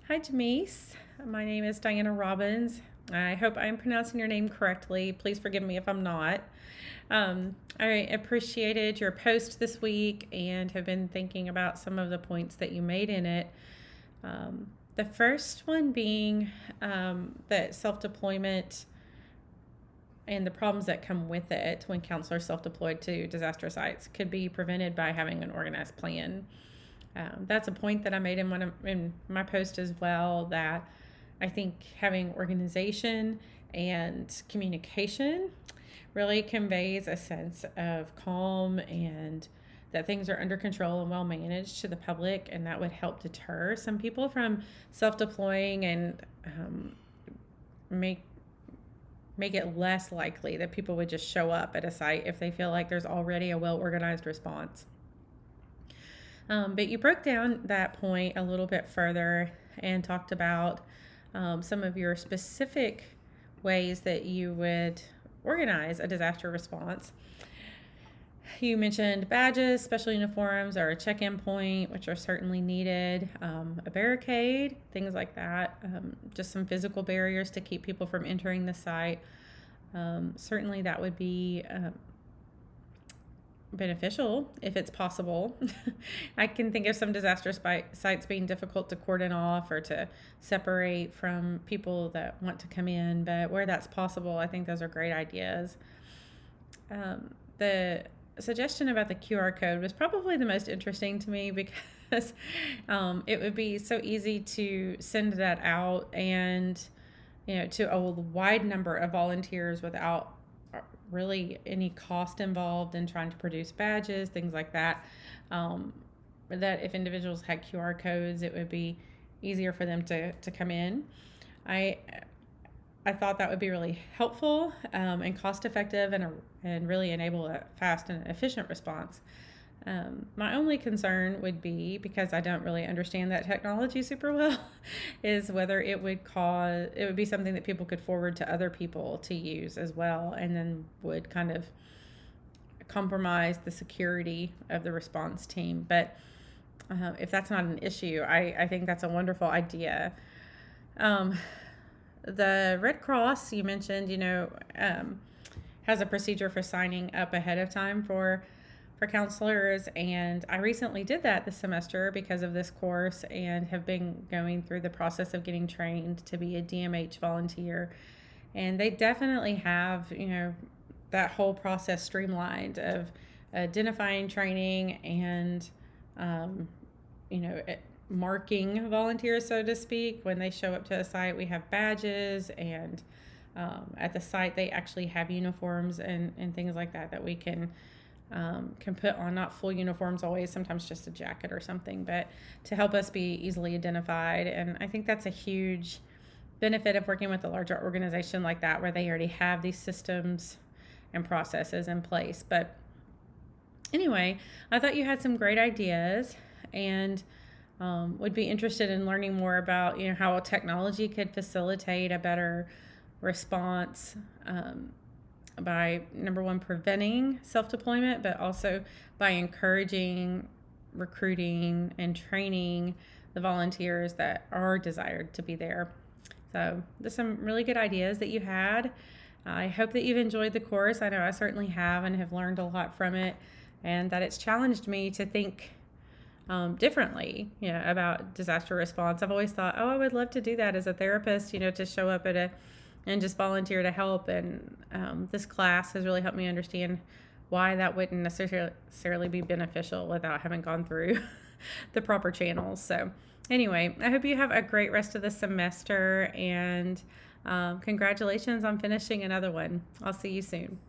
Hi, Jamise. My name is Diana Robbins. I hope I'm pronouncing your name correctly. Please forgive me if I'm not. I appreciated your post this week and have been thinking about some of the points that you made in it. The first one being that self deployment and the problems that come with it when counselors self deployed to disaster sites could be prevented by having an organized plan. That's a point that I made in my post as well, that I think having organization and communication really conveys a sense of calm and that things are under control and well managed to the public, and that would help deter some people from self-deploying and make it less likely that people would just show up at a site if they feel like there's already a well-organized response. But you broke down that point a little bit further and talked about some of your specific ways that you would organize a disaster response. You mentioned badges, special uniforms, or a check-in point, which are certainly needed, a barricade, things like that, just some physical barriers to keep people from entering the site. Certainly that would be beneficial if it's possible. I can think of some disaster sites being difficult to cordon off or to separate from people that want to come in, but where that's possible, I think those are great ideas. The suggestion about the QR code was probably the most interesting to me because it would be so easy to send that out and to a wide number of volunteers without really any cost involved in trying to produce badges, things like that. That if individuals had QR codes, it would be easier for them to come in. I thought that would be really helpful and cost effective and really enable a fast and efficient response. My only concern would be, because I don't really understand that technology super well, is whether it would be something that people could forward to other people to use as well, and then would kind of compromise the security of the response team. But if that's not an issue, I think that's a wonderful idea. The Red Cross, you mentioned, has a procedure for signing up ahead of time for counselors, and I recently did that this semester because of this course and have been going through the process of getting trained to be a DMH volunteer. And they definitely have, that whole process streamlined of identifying, training, and, marking volunteers, so to speak. When they show up to a site, we have badges, and at the site they actually have uniforms and things like that we can put on, not full uniforms always, sometimes just a jacket or something, but to help us be easily identified. And I think that's a huge benefit of working with a larger organization like that, where they already have these systems and processes in place. But anyway, I thought you had some great ideas, and would be interested in learning more about how technology could facilitate a better response, by, number one, preventing self-deployment, but also by encouraging, recruiting, and training the volunteers that are desired to be there. So there's some really good ideas that you had. I hope that you've enjoyed the course. I know I certainly have, and have learned a lot from it, and that it's challenged me to think differently, about disaster response. I've always thought, I would love to do that as a therapist, to show up and just volunteer to help. And this class has really helped me understand why that wouldn't necessarily be beneficial without having gone through the proper channels. So anyway, I hope you have a great rest of the semester, and congratulations on finishing another one. I'll see you soon.